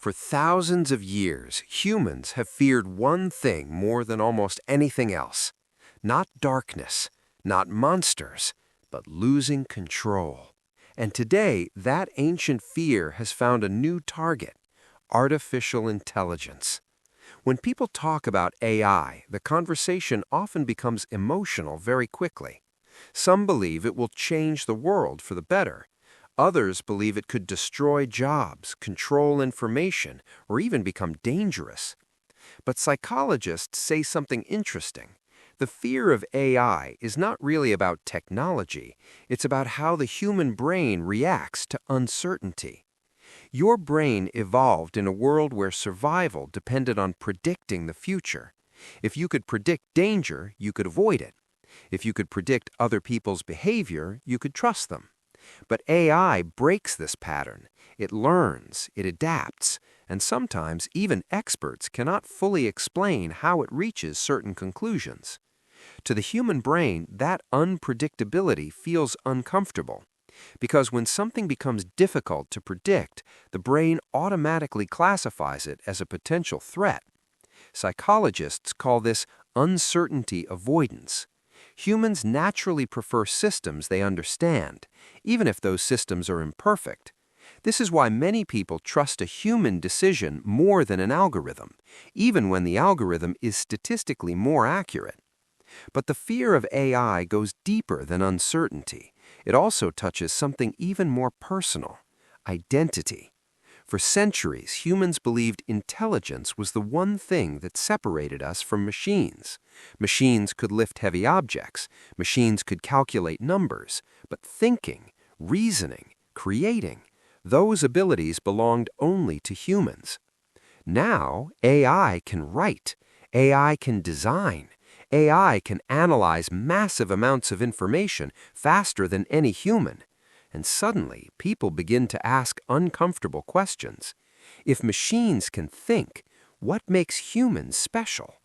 For thousands of years, humans have feared one thing more than almost anything else. Not darkness, not monsters, but losing control. And today, that ancient fear has found a new target: artificial intelligence. When people talk about AI, the conversation often becomes emotional very quickly. Some believe it will change the world for the better. Others believe it could destroy jobs, control information, or even become dangerous. But psychologists say something interesting. The fear of AI is not really about technology. It's about how the human brain reacts to uncertainty. Your brain evolved in a world where survival depended on predicting the future. If you could predict danger, you could avoid it. If you could predict other people's behavior, you could trust them. But AI breaks this pattern. It learns, it adapts, and sometimes even experts cannot fully explain how it reaches certain conclusions. To the human brain, that unpredictability feels uncomfortable, because when something becomes difficult to predict, the brain automatically classifies it as a potential threat. Psychologists call this uncertainty avoidance. Humans naturally prefer systems they understand, even if those systems are imperfect. This is why many people trust a human decision more than an algorithm, even when the algorithm is statistically more accurate. But the fear of AI goes deeper than uncertainty. It also touches something even more personal: identity. For centuries, humans believed intelligence was the one thing that separated us from machines. Machines could lift heavy objects, machines could calculate numbers, but thinking, reasoning, creating, those abilities belonged only to humans. Now, AI can write, AI can design, AI can analyze massive amounts of information faster than any human. And suddenly, people begin to ask uncomfortable questions. If machines can think, what makes humans special?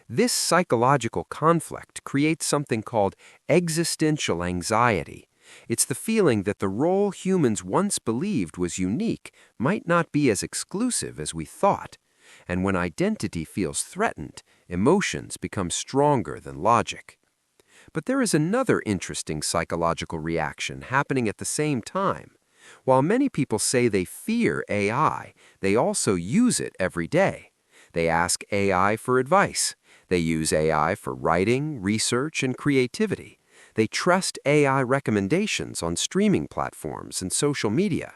This psychological conflict creates something called existential anxiety. It's the feeling that the role humans once believed was unique might not be as exclusive as we thought. And when identity feels threatened, emotions become stronger than logic. But there is another interesting psychological reaction happening at the same time. While many people say they fear AI, they also use it every day. They ask AI for advice. They use AI for writing, research, and creativity. They trust AI recommendations on streaming platforms and social media.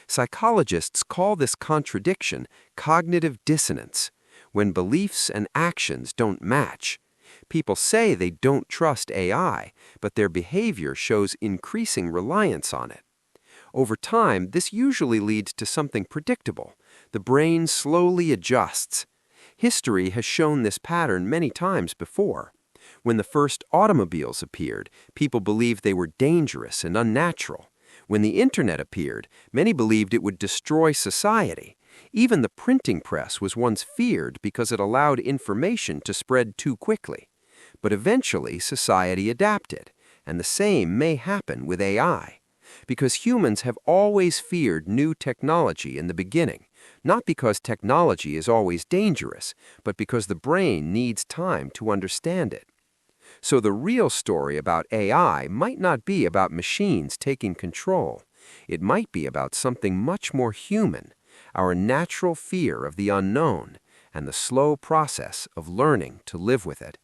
Psychologists call this contradiction cognitive dissonance, when beliefs and actions don't match. People say they don't trust AI, but their behavior shows increasing reliance on it. Over time, this usually leads to something predictable. The brain slowly adjusts. History has shown this pattern many times before. When the first automobiles appeared, people believed they were dangerous and unnatural. When the internet appeared, many believed it would destroy society. Even the printing press was once feared because it allowed information to spread too quickly. But eventually, society adapted, and the same may happen with AI. Because humans have always feared new technology in the beginning, not because technology is always dangerous, but because the brain needs time to understand it. So the real story about AI might not be about machines taking control. It might be about something much more human: our natural fear of the unknown and the slow process of learning to live with it.